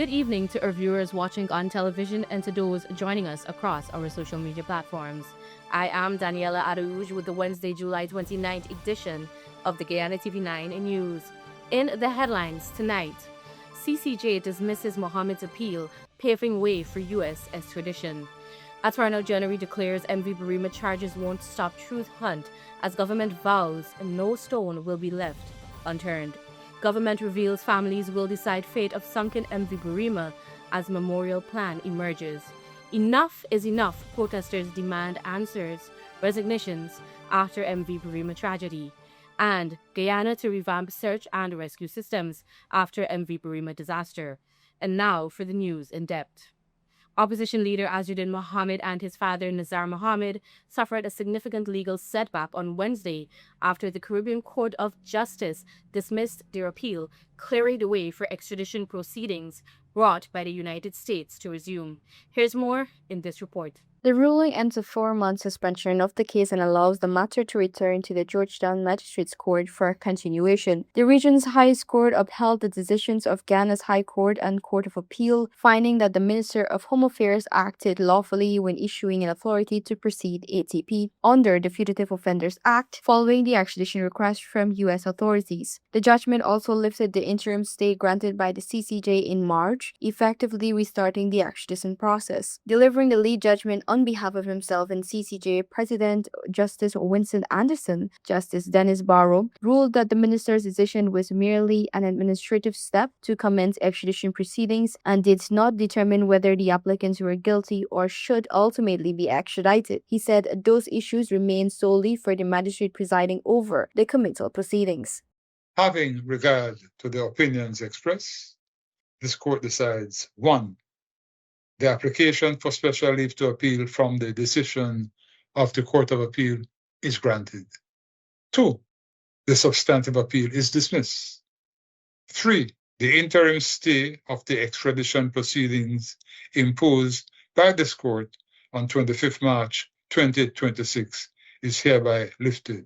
Good evening to our viewers watching on television and to those joining us across our social media platforms. I am Daniela Arouj with the Wednesday, July 29th edition of the Guyana TV9 News. In the headlines tonight, CCJ dismisses Mohamed's appeal, paving way for U.S. extradition. Attorney General declares MV Bereima charges won't stop truth hunt as government vows no stone will be left unturned. Government reveals families will decide fate of sunken MV Bereima as memorial plan emerges. Enough is enough, protesters demand answers, resignations after MV Bereima tragedy. And Guyana to revamp search and rescue systems after MV Bereima disaster. And now for the news in depth. Opposition leader Azzuddin Mohammed and his father Nazar Mohammed suffered a significant legal setback on Wednesday after the Caribbean Court of Justice dismissed their appeal, clearing the way for extradition proceedings brought by the United States to resume. Here's more in this report. The ruling ends a 4-month suspension of the case and allows the matter to return to the Georgetown Magistrates Court for continuation. The region's highest court upheld the decisions of Ghana's High Court and Court of Appeal, finding that the Minister of Home Affairs acted lawfully when issuing an authority to proceed ATP under the Fugitive Offenders Act following the extradition request from U.S. authorities. The judgment also lifted the interim stay granted by the CCJ in March, effectively restarting the extradition process. Delivering the lead judgment on behalf of himself and CCJ President Justice Winston Anderson, Justice Dennis Barrow ruled that the minister's decision was merely an administrative step to commence extradition proceedings and did not determine whether the applicants were guilty or should ultimately be extradited. He said those issues remain solely for the magistrate presiding over the committal proceedings. Having regard to the opinions expressed, this court decides 1. The application for special leave to appeal from the decision of the Court of Appeal is granted. 2. The substantive appeal is dismissed. 3. The interim stay of the extradition proceedings imposed by this court on 25 March 2026 is hereby lifted.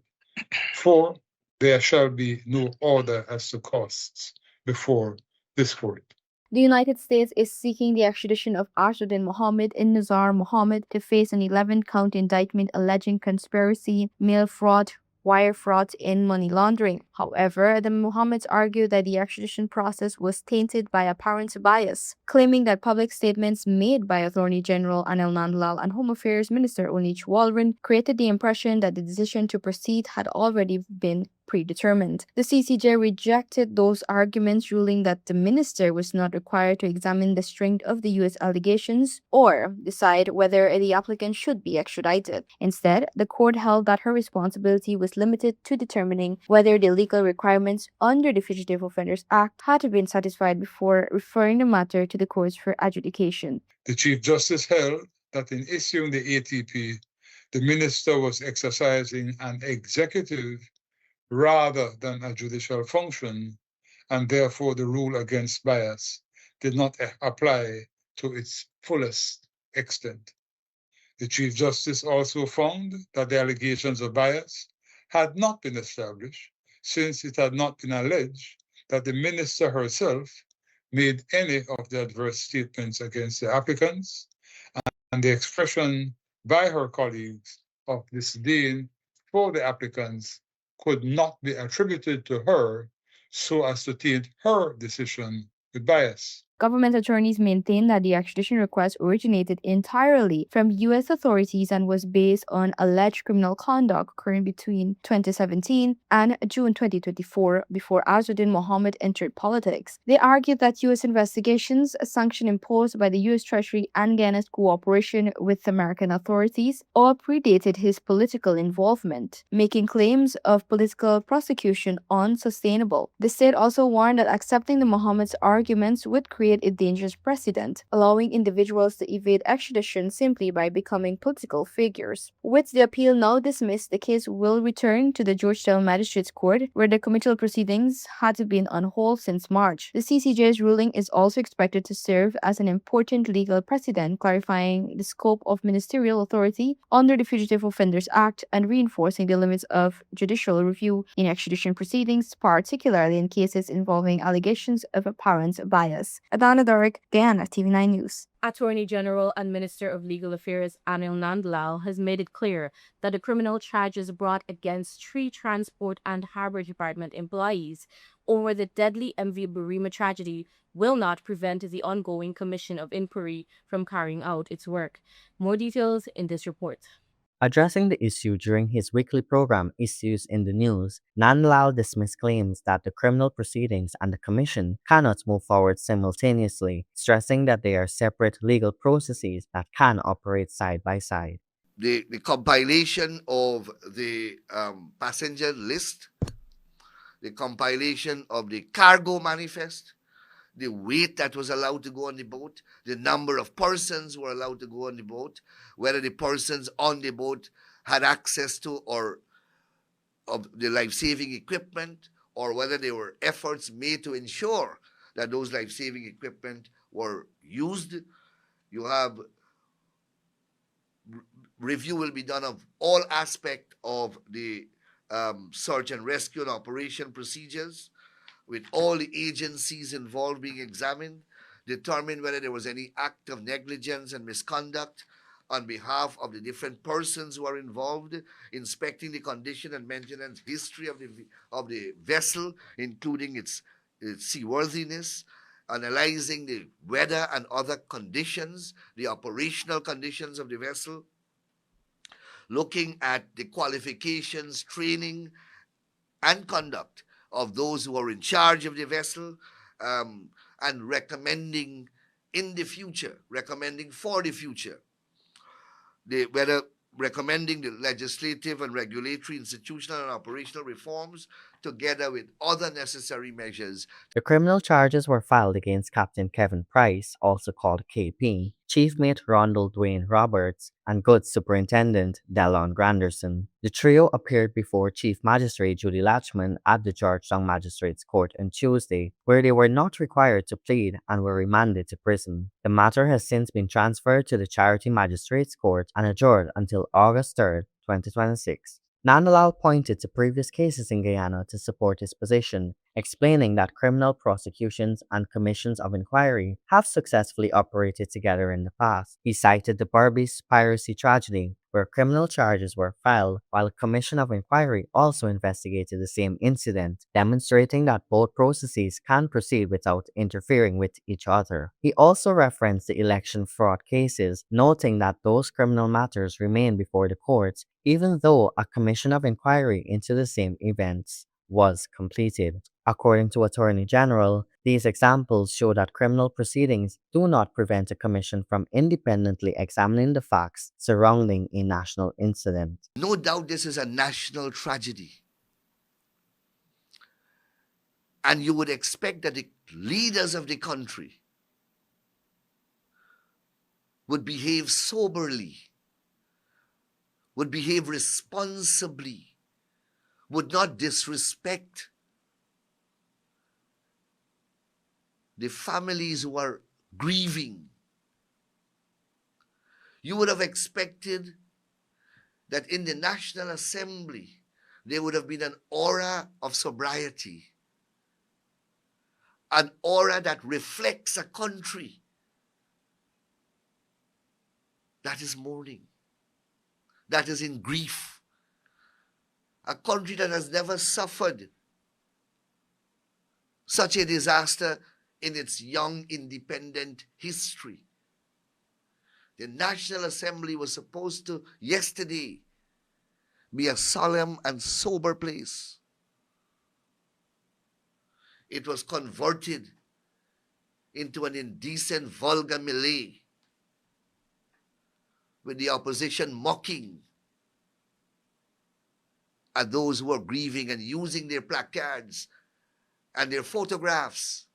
4. There shall be no order as to costs before this court. The United States is seeking the extradition of Azzuddin Mohammed and Nazar Mohammed to face an 11-count indictment alleging conspiracy, mail fraud, wire fraud, and money laundering. However, the Mohammeds argued that the extradition process was tainted by apparent bias, claiming that public statements made by Attorney General Anil Nandlal and Home Affairs Minister Onish Walren created the impression that the decision to proceed had already been predetermined. The CCJ rejected those arguments, ruling that the minister was not required to examine the strength of the U.S. allegations or decide whether the applicant should be extradited. Instead, the court held that her responsibility was limited to determining whether the legal requirements under the Fugitive Offenders Act had been satisfied before referring the matter to the courts for adjudication. The Chief Justice held that in issuing the ATP, the minister was exercising an executive rather than a judicial function, and therefore the rule against bias did not apply to its fullest extent. The Chief Justice also found that the allegations of bias had not been established, since it had not been alleged that the minister herself made any of the adverse statements against the applicants, and the expression by her colleagues of disdain for the applicants could not be attributed to her so as to taint her decision with bias. Government attorneys maintain that the extradition request originated entirely from U.S. authorities and was based on alleged criminal conduct occurring between 2017 and June 2024 before Azzuddin Mohammed entered politics. They argued that U.S. investigations, a sanction imposed by the U.S. Treasury and Ghana's cooperation with American authorities, all predated his political involvement, making claims of political prosecution unsustainable. The state also warned that accepting the Mohammed's arguments would create a dangerous precedent, allowing individuals to evade extradition simply by becoming political figures. With the appeal now dismissed, the case will return to the Georgetown Magistrates Court, where the committal proceedings had been on hold since March. The CCJ's ruling is also expected to serve as an important legal precedent, clarifying the scope of ministerial authority under the Fugitive Offenders Act and reinforcing the limits of judicial review in extradition proceedings, particularly in cases involving allegations of apparent bias. Adana Doric, Guyana, TV9 News. Attorney General and Minister of Legal Affairs Anil Nandlal has made it clear that the criminal charges brought against 3 Transport and Harbour Department employees over the deadly MV Bereima tragedy will not prevent the ongoing Commission of Inquiry from carrying out its work. More details in this report. Addressing the issue during his weekly program Issues in the News, Nandlal dismissed claims that the criminal proceedings and the commission cannot move forward simultaneously, stressing that they are separate legal processes that can operate side by side. The compilation of the passenger list, the compilation of the cargo manifest, the weight that was allowed to go on the boat, the number of persons who were allowed to go on the boat, whether the persons on the boat had access to or of the life-saving equipment, or whether there were efforts made to ensure that those life-saving equipment were used. You have review will be done of all aspects of the search and rescue and operation procedures, with all the agencies involved being examined, determine whether there was any act of negligence and misconduct on behalf of the different persons who are involved, inspecting the condition and maintenance history of the vessel, including its seaworthiness, analyzing the weather and other conditions, the operational conditions of the vessel, looking at the qualifications, training, and conduct of those who are in charge of the vessel, and recommending for the future, whether recommending the legislative and regulatory, institutional and operational reforms, together with other necessary measures. The criminal charges were filed against Captain Kevin Price, also called KP, Chief Mate Rondell Dwayne Roberts, and Goods Superintendent Delon Granderson. The trio appeared before Chief Magistrate Judy Latchman at the Georgetown Magistrates Court on Tuesday, where they were not required to plead and were remanded to prison. The matter has since been transferred to the Charity Magistrates Court and adjourned until August 3, 2026. Nandlal pointed to previous cases in Guyana to support his position, explaining that criminal prosecutions and commissions of inquiry have successfully operated together in the past. He cited the Barbies piracy tragedy, where criminal charges were filed while a commission of inquiry also investigated the same incident, demonstrating that both processes can proceed without interfering with each other. He also referenced the election fraud cases, noting that those criminal matters remain before the courts even though a commission of inquiry into the same events was completed. According to Attorney General, these examples show that criminal proceedings do not prevent a commission from independently examining the facts surrounding a national incident. No doubt this is a national tragedy. And you would expect that the leaders of the country would behave soberly, would behave responsibly, would not disrespect the families who are grieving. You would have expected that in the National Assembly there would have been an aura of sobriety, an aura that reflects a country that is mourning, that is in grief, a country that has never suffered such a disaster in its young independent history. The National Assembly was supposed to, yesterday, be a solemn and sober place. It was converted into an indecent, vulgar melee, with the opposition mocking at those who are grieving and using their placards and their photographs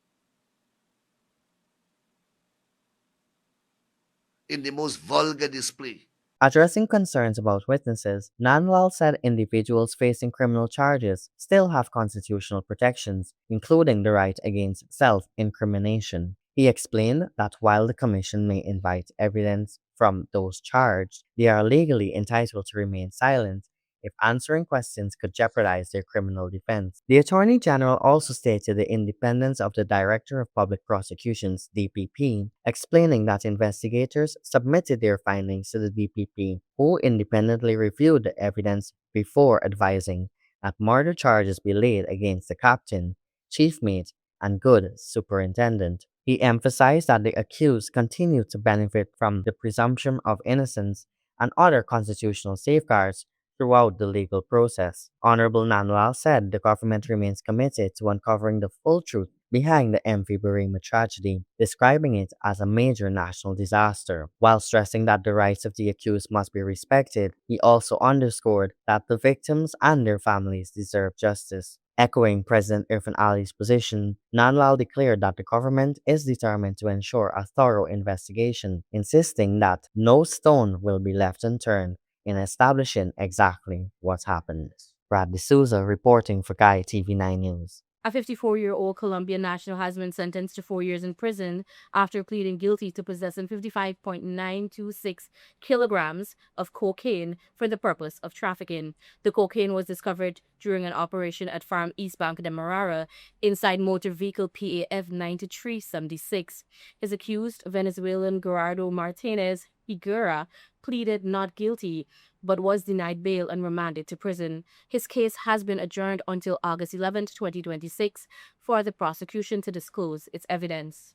in the most vulgar display. Addressing concerns about witnesses, Nandlal said individuals facing criminal charges still have constitutional protections, including the right against self-incrimination. He explained that while the commission may invite evidence from those charged, they are legally entitled to remain silent if answering questions could jeopardize their criminal defense. The Attorney General also stated the independence of the Director of Public Prosecutions, DPP, explaining that investigators submitted their findings to the DPP, who independently reviewed the evidence before advising that murder charges be laid against the captain, chief mate, and good superintendent. He emphasized that the accused continue to benefit from the presumption of innocence and other constitutional safeguards throughout the legal process. Honorable Nanwal said the government remains committed to uncovering the full truth behind the MV Bereima tragedy, describing it as a major national disaster. While stressing that the rights of the accused must be respected, he also underscored that the victims and their families deserve justice. Echoing President Irfan Ali's position, Nanwal declared that the government is determined to ensure a thorough investigation, insisting that no stone will be left unturned in establishing exactly what happened. Brad D'Souza reporting for Guy TV9 News. A 54-year-old Colombian national has been sentenced to 4 years in prison after pleading guilty to possessing 55.926 kilograms of cocaine for the purpose of trafficking. The cocaine was discovered during an operation at Farm East Bank de Marara inside motor vehicle PAF 9376. His accused, Venezuelan Gerardo Martinez Higuera, pleaded not guilty but was denied bail and remanded to prison. His case has been adjourned until August 11, 2026 for the prosecution to disclose its evidence.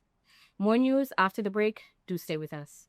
More news after the break. Do stay with us.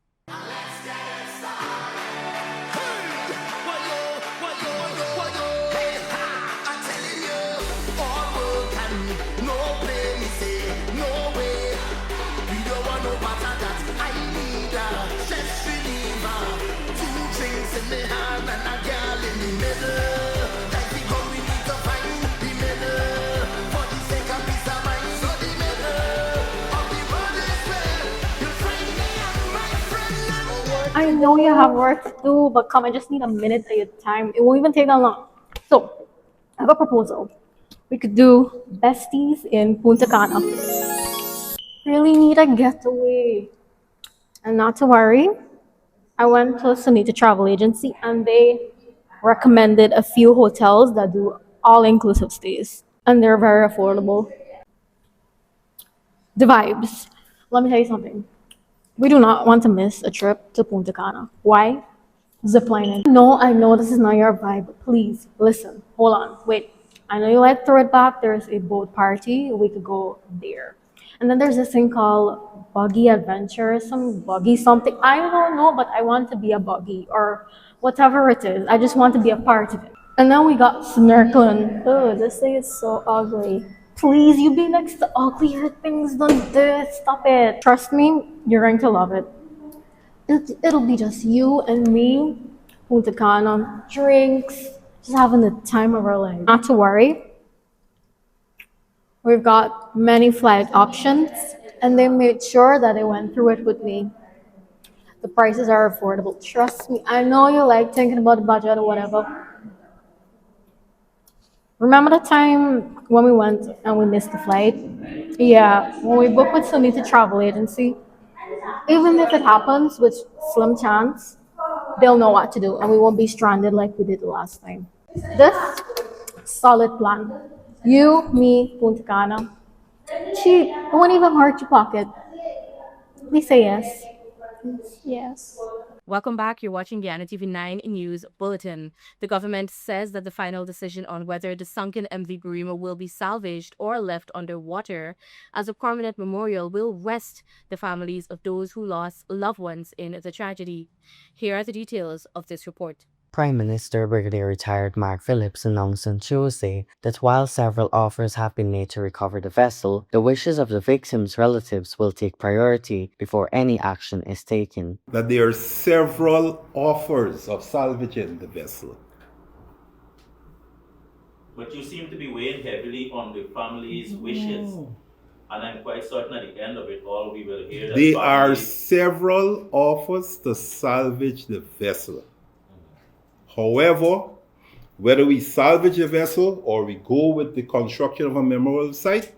I know you have work to do, but come, I just need a minute of your time. It won't even take that long. So, I have a proposal. We could do besties in Punta Cana. Really need a getaway. And not to worry, I went to Sunita Travel Agency and they recommended a few hotels that do all-inclusive stays. And they're very affordable. The vibes. Let me tell you something. We do not want to miss a trip to Punta Cana. Why? Ziplining. No, I know this is not your vibe, but please, listen. Hold on. Wait. I know you like throw it back. There's a boat party. We could go there. And then there's this thing called buggy adventure, some buggy something. I don't know, but I want to be a buggy or whatever it is. I just want to be a part of it. And then we got snorkeling. Oh, this thing is so ugly. Please, you be next to uglier things than this. Stop it. Trust me, you're going to love it. It'll be just you and me, Punta Cana, drinks, just having the time of our life. Not to worry. We've got many flight options, and they made sure that they went through it with me. The prices are affordable. Trust me, I know you like thinking about the budget or whatever. Remember the time when we went and we missed the flight? Yeah, when we booked with Sunita Travel Agency, even if it happens, with slim chance, they'll know what to do and we won't be stranded like we did the last time. This solid plan. You, me, Punta Cana. Cheap. It won't even hurt your pocket. Please say yes. Yes. Welcome back. You're watching Guyana TV9 News Bulletin. The government says that the final decision on whether the sunken MV Bereima will be salvaged or left underwater as a permanent memorial will rest the families of those who lost loved ones in the tragedy. Here are the details of this report. Prime Minister Brigadier Retired Mark Phillips announced on Tuesday that while several offers have been made to recover the vessel, the wishes of the victims' relatives will take priority before any action is taken. That there are several offers of salvaging the vessel. But you seem to be weighing heavily on the family's wishes. And I'm quite certain at the end of it all, we will hear that there are several offers to salvage the vessel. However, whether we salvage a vessel or we go with the construction of a memorial site,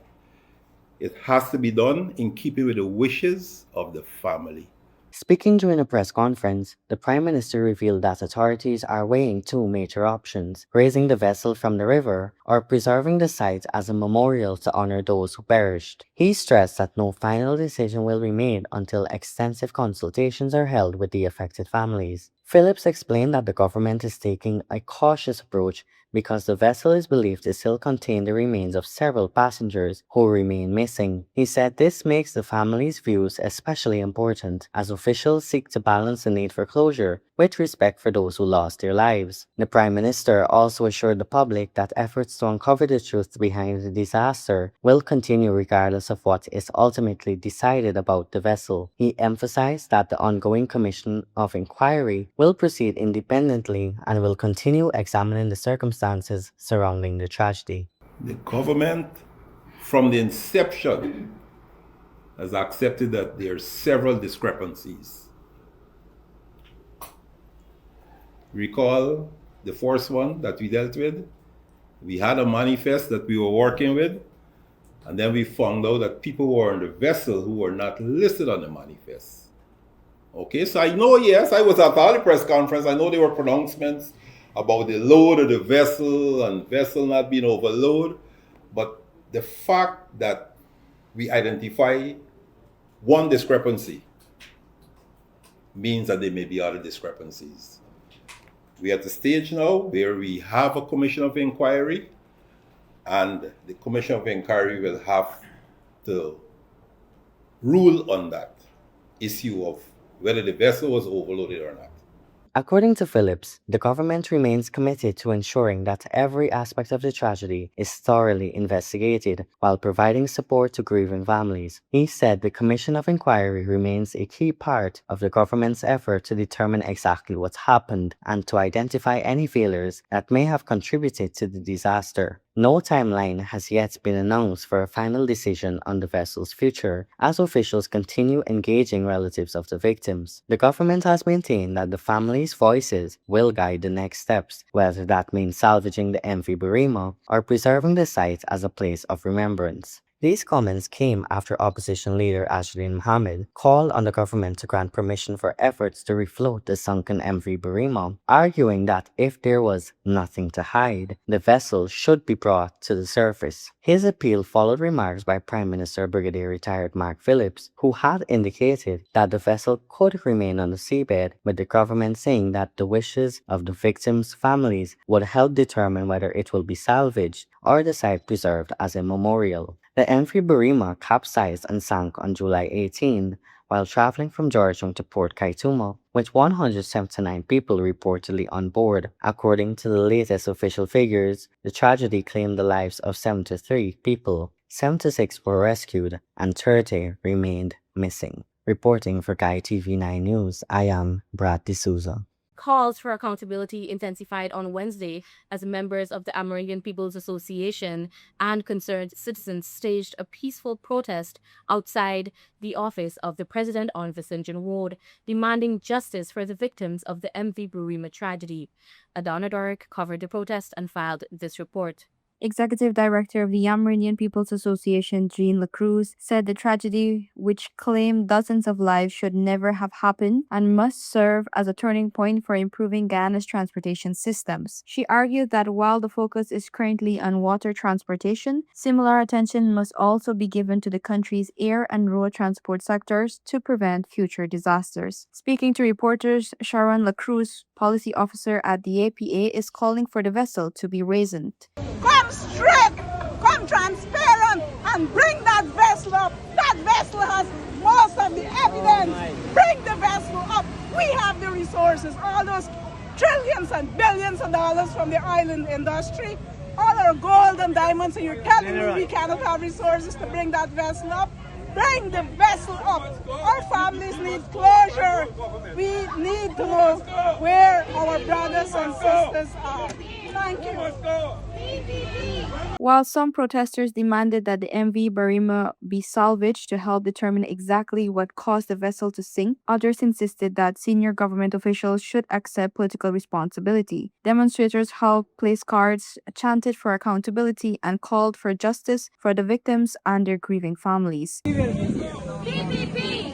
it has to be done in keeping with the wishes of the family. Speaking during a press conference, the Prime Minister revealed that authorities are weighing two major options: raising the vessel from the river or preserving the site as a memorial to honor those who perished. He stressed that no final decision will be made until extensive consultations are held with the affected families. Phillips explained that the government is taking a cautious approach because the vessel is believed to still contain the remains of several passengers who remain missing. He said this makes the family's views especially important as officials seek to balance the need for closure with respect for those who lost their lives. The Prime Minister also assured the public that efforts to uncover the truth behind the disaster will continue regardless of what is ultimately decided about the vessel. He emphasized that the ongoing Commission of Inquiry will proceed independently and will continue examining the circumstances surrounding the tragedy. The government, from the inception, has accepted that there are several discrepancies. Recall the first one that we dealt with. We had a manifest that we were working with, and then we found out that people who were on the vessel who were not listed on the manifest. Okay, so I know, yes, I was at all the press conference. I know there were pronouncements about the load of the vessel and vessel not being overloaded, but the fact that we identify one discrepancy means that there may be other discrepancies. We are at the stage now where we have a commission of inquiry, and the commission of inquiry will have to rule on that issue of whether the vessel was overloaded or not. According to Phillips, the government remains committed to ensuring that every aspect of the tragedy is thoroughly investigated while providing support to grieving families. He said the Commission of Inquiry remains a key part of the government's effort to determine exactly what happened and to identify any failures that may have contributed to the disaster. No timeline has yet been announced for a final decision on the vessel's future, as officials continue engaging relatives of the victims. The government has maintained that the families' voices will guide the next steps, whether that means salvaging the MV Bereima or preserving the site as a place of remembrance. These comments came after opposition leader Ashley Mohammed called on the government to grant permission for efforts to refloat the sunken MV Bereima, arguing that if there was nothing to hide, the vessel should be brought to the surface. His appeal followed remarks by Prime Minister Brigadier Retired Mark Phillips, who had indicated that the vessel could remain on the seabed, with the government saying that the wishes of the victims' families would help determine whether it will be salvaged or the site preserved as a memorial. The MV Bereima capsized and sank on July 18 while traveling from Georgetown to Port Kaituma, with 179 people reportedly on board. According to the latest official figures, the tragedy claimed the lives of 73 people, 76 were rescued, and 30 remained missing. Reporting for Guy TV9 News, I am Brad D'Souza. Calls for accountability intensified on Wednesday as members of the Amerindian People's Association and concerned citizens staged a peaceful protest outside the office of the President on Vincent Ward, demanding justice for the victims of the MV Bereima tragedy. Adana Doric covered the protest and filed this report. Executive Director of the Amerindian People's Association, Jean Lacruz, said the tragedy, which claimed dozens of lives, should never have happened and must serve as a turning point for improving Guyana's transportation systems. She argued that while the focus is currently on water transportation, similar attention must also be given to the country's air and road transport sectors to prevent future disasters. Speaking to reporters, Sharon Lacruz, policy officer at the APA, is calling for the vessel to be raised. Come straight, come transparent, and bring that vessel up. That vessel has most of the evidence. Bring the vessel up. We have the resources, all those trillions and billions of dollars from the island industry, all our gold and diamonds, and you're telling me we cannot have resources to bring that vessel up? Bring the vessel up. Our families need closure. We need to know where our brothers and sisters are. Thank you. While some protesters demanded that the MV Bereima be salvaged to help determine exactly what caused the vessel to sink, others insisted that senior government officials should accept political responsibility. Demonstrators held place cards, chanted for accountability, and called for justice for the victims and their grieving families. PPP!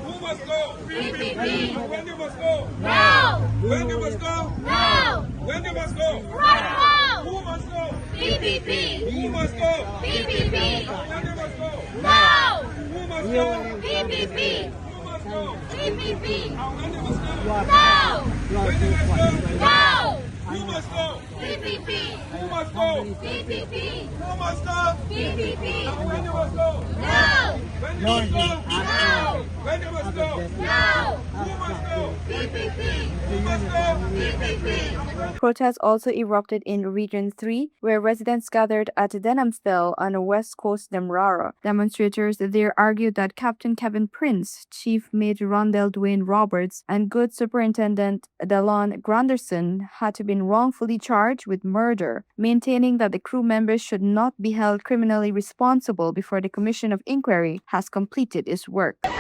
PPP. When they must go? Now. When they must go? Now. When they must go? Right now. Who must go? PPP. Who must go? PPP. When they must go? Now. Who must go? PPP. Who must go? PPP. When they must go? Now. When they must go? Now. Who must go? PPP. Who must go? PPP. Who must go? PPP. When they must go? Now. When they must go? Now. When they must go? Now. Who must go? PPP. Who must go? PPP. Protests also erupted in Region 3, where residents gathered at Denhamsdale on West Coast Demerara. Demonstrators there argued that Captain Kevin Prince, Chief Mate Rondell Dwayne Roberts, and Good Superintendent Delon Granderson had to be wrongfully charged with murder, maintaining that the crew members should not be held criminally responsible before the Commission of Inquiry has completed its work. Jail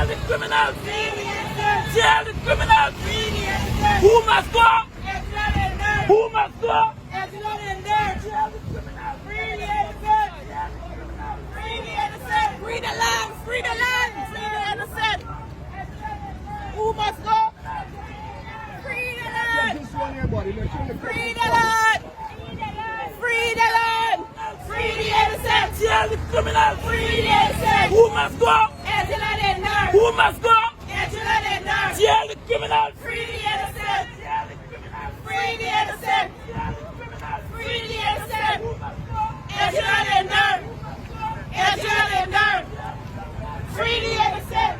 the criminals! Jail the criminals! Who must go? Who must go? Jail the criminals! Free the innocent! Free the innocent! Free the land! Free the land! Free the innocent! Who must go? Free the land! Free the land! Free the land! Free the innocent! Jail the criminals! Free the innocent! Who must go? Who must go? Jail the criminals! Free the innocent! Free the innocent! Free the innocent! Free the innocent! Free the innocent!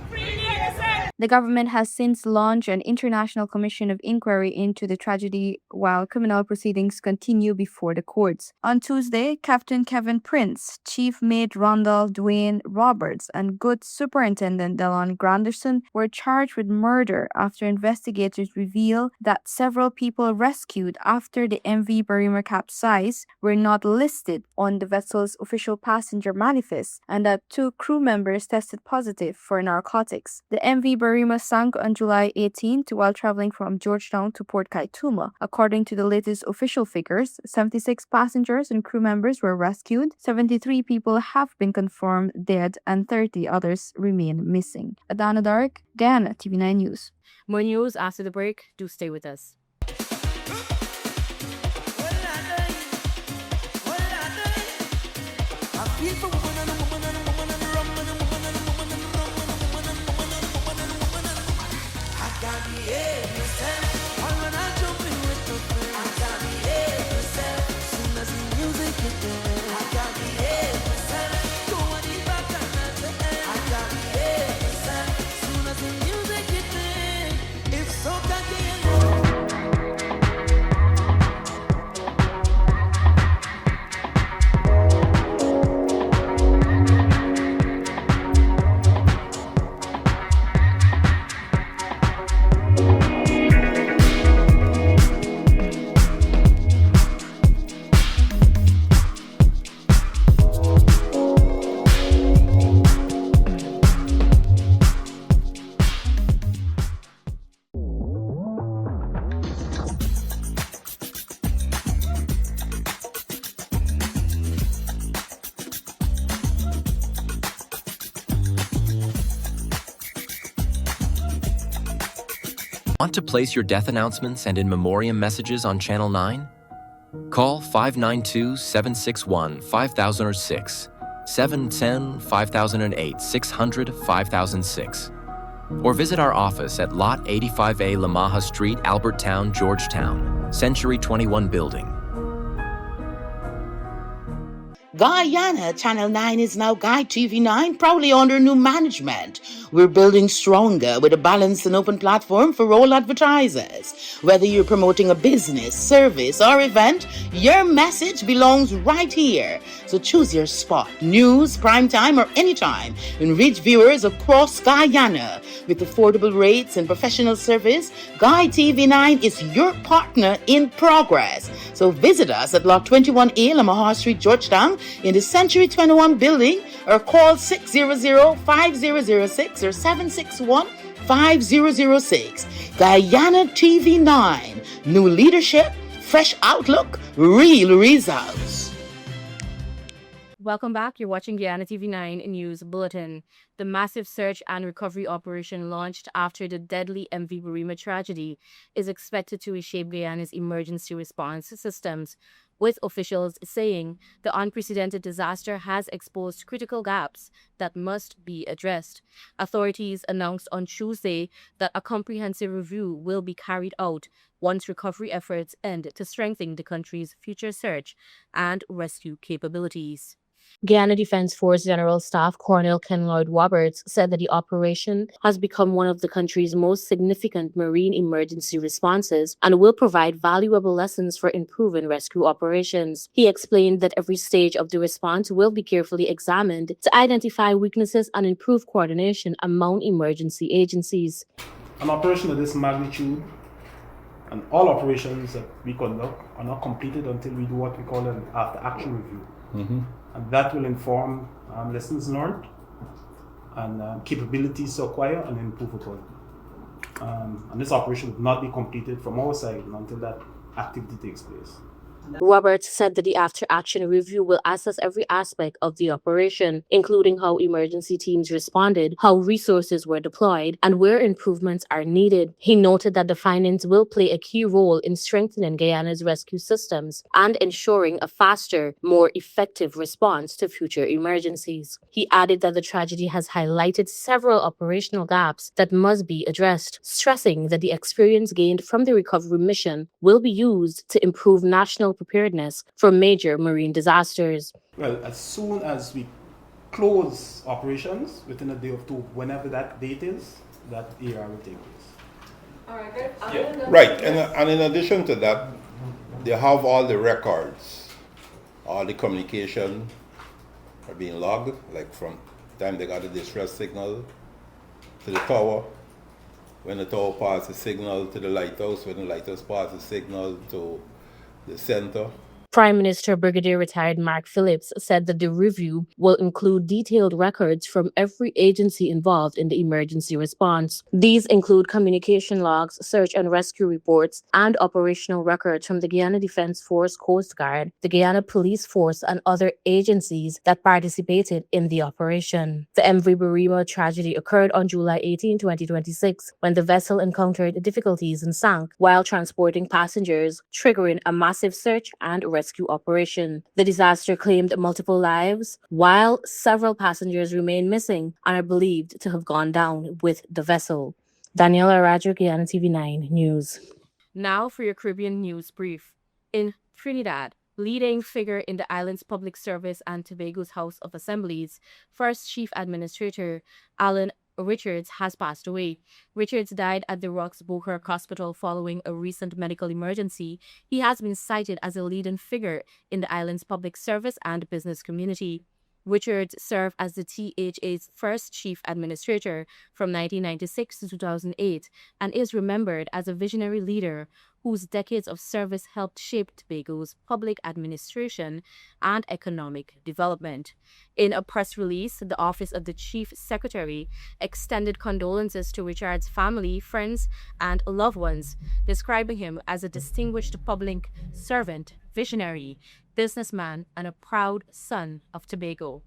Free the innocent! The government has since launched an international commission of inquiry into the tragedy while criminal proceedings continue before the courts. On Tuesday, Captain Kevin Prince, Chief Mate Rondell Dwayne Roberts, and Good Superintendent Delon Granderson were charged with murder after investigators revealed that several people rescued after the MV Bereima capsized were not listed on the vessel's official passenger manifest and that 2 crew members tested positive for narcotics. The MV Bereima sank on July 18th while traveling from Georgetown to Port Kaituma. According to the latest official figures, 76 passengers and crew members were rescued, 73 people have been confirmed dead, and 30 others remain missing. Adana Dark, Guyana, TV9 News. More news after the break. Do stay with us. Want to place your death announcements and in memoriam messages on Channel 9? Call 592-761-5006, 710-5008, 600-5006. Or visit our office at Lot 85A Lamaha Street, Albertown, Georgetown, Century 21 Building. Guyana, Channel 9 is now Guy TV9, proudly under new management. We're building stronger with a balanced and open platform for all advertisers. Whether you're promoting a business, service, or event, your message belongs right here. So choose your spot, news, primetime, or anytime, and reach viewers across Guyana. With affordable rates and professional service, Guy TV9 is your partner in progress. So visit us at Lot 21A, Lamaha Street, Georgetown, in the Century 21 building, or call 600-5006 or 761-5006. Guyana TV9. New leadership, fresh outlook, real results. Welcome back. You're watching Guyana TV9 News Bulletin. The massive search and recovery operation launched after the deadly MV Bereima tragedy is expected to reshape Guyana's emergency response systems, with officials saying the unprecedented disaster has exposed critical gaps that must be addressed. Authorities announced on Tuesday that a comprehensive review will be carried out once recovery efforts end to strengthen the country's future search and rescue capabilities. Guyana Defense Force General Staff Colonel Ken Lloyd-Roberts said that the operation has become one of the country's most significant marine emergency responses and will provide valuable lessons for improving rescue operations. He explained that every stage of the response will be carefully examined to identify weaknesses and improve coordination among emergency agencies. An operation of this magnitude and all operations that we conduct are not completed until we do what we call an after-action review. And that will inform lessons learned and capabilities to acquire and improve upon. And this operation will not be completed from our side until that activity takes place. Roberts said that the after-action review will assess every aspect of the operation, including how emergency teams responded, how resources were deployed, and where improvements are needed. He noted that the findings will play a key role in strengthening Guyana's rescue systems and ensuring a faster, more effective response to future emergencies. He added that the tragedy has highlighted several operational gaps that must be addressed, stressing that the experience gained from the recovery mission will be used to improve national preparedness for major marine disasters. Well, as soon as we close operations, within a day or two, whenever that date is, that ER will take place. Right, and in addition to that, they have all the records, all the communication are being logged, like from the time they got the distress signal to the tower, when the tower passes the signal to the lighthouse, when the lighthouse passes the signal to the center. Prime Minister Brigadier Retired Mark Phillips said that the review will include detailed records from every agency involved in the emergency response. These include communication logs, search and rescue reports, and operational records from the Guyana Defense Force, Coast Guard, the Guyana Police Force, and other agencies that participated in the operation. The MV Bereima tragedy occurred on July 18, 2026, when the vessel encountered difficulties and sank while transporting passengers, triggering a massive search and rescue operation. The disaster claimed multiple lives, while several passengers remain missing and are believed to have gone down with the vessel. Daniela Arajo, Guyana TV9 News. Now for your Caribbean news brief. In Trinidad, leading figure in the island's public service and Tobago's House of Assemblies, first Chief Administrator Alan Richards has passed away. Richards died at the Rox Bourke Hospital following a recent medical emergency. He has been cited as a leading figure in the island's public service and business community. Richards served as the THA's first chief administrator from 1996 to 2008 and is remembered as a visionary leader whose decades of service helped shape Tobago's public administration and economic development. In a press release, the Office of the Chief Secretary extended condolences to Richard's family, friends, and loved ones, describing him as a distinguished public servant, visionary, businessman, and a proud son of Tobago.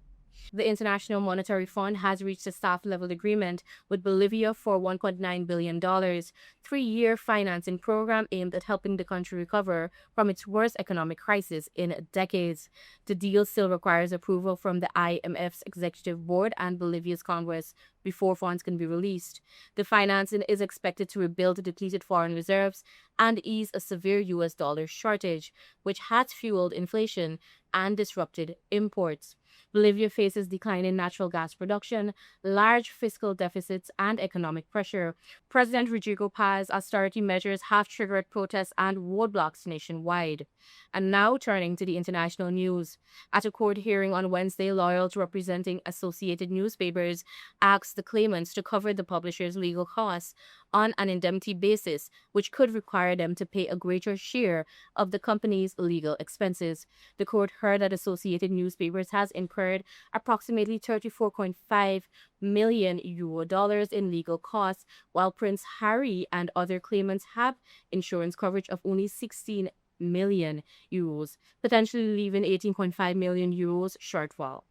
The International Monetary Fund has reached a staff-level agreement with Bolivia for $1.9 billion, three-year financing program aimed at helping the country recover from its worst economic crisis in decades. The deal still requires approval from the IMF's Executive Board and Bolivia's Congress before funds can be released. The financing is expected to rebuild depleted foreign reserves and ease a severe U.S. dollar shortage, which has fueled inflation and disrupted imports. Bolivia faces declining natural gas production, large fiscal deficits, and economic pressure. President Rodrigo Paz's austerity measures have triggered protests and roadblocks nationwide. And now turning to the international news. At a court hearing on Wednesday, lawyers representing Associated Newspapers asked the claimants to cover the publishers' legal costs on an indemnity basis, which could require them to pay a greater share of the company's legal expenses. The court heard that Associated Newspapers has incurred approximately €34.5 million in legal costs, while Prince Harry and other claimants have insurance coverage of only $16 million euros, potentially leaving 18.5 million euros shortfall.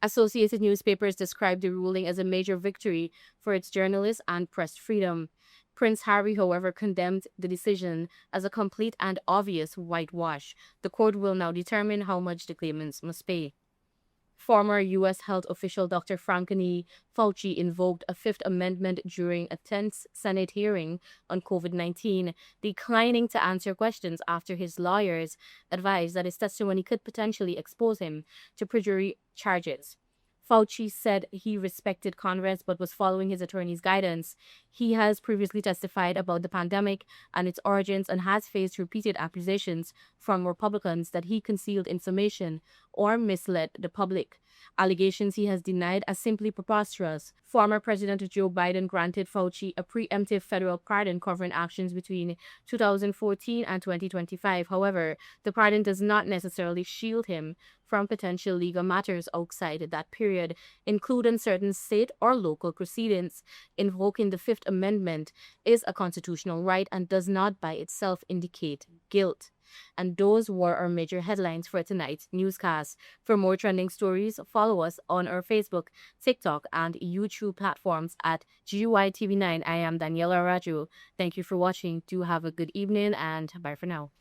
Associated newspapers described the ruling as a major victory for its journalists and press freedom. Prince Harry, however, condemned the decision as a complete and obvious whitewash. The court will now determine how much the claimants must pay. Former U.S. health official Dr. Anthony Fauci invoked a Fifth Amendment during a tense Senate hearing on COVID-19, declining to answer questions after his lawyers advised that his testimony could potentially expose him to perjury charges. Fauci said he respected Congress but was following his attorney's guidance. He has previously testified about the pandemic and its origins and has faced repeated accusations from Republicans that he concealed information or misled the public. Allegations he has denied as simply preposterous. Former President Joe Biden granted Fauci a preemptive federal pardon covering actions between 2014 and 2025. However, the pardon does not necessarily shield him from potential legal matters outside that period, including certain state or local proceedings. Invoking the Fifth Amendment is a constitutional right and does not by itself indicate guilt. And those were our major headlines for tonight's newscast. For more trending stories, follow us on our Facebook, TikTok, and YouTube platforms at GUI TV9. I am Daniela Raju. Thank you for watching. Do have a good evening and bye for now.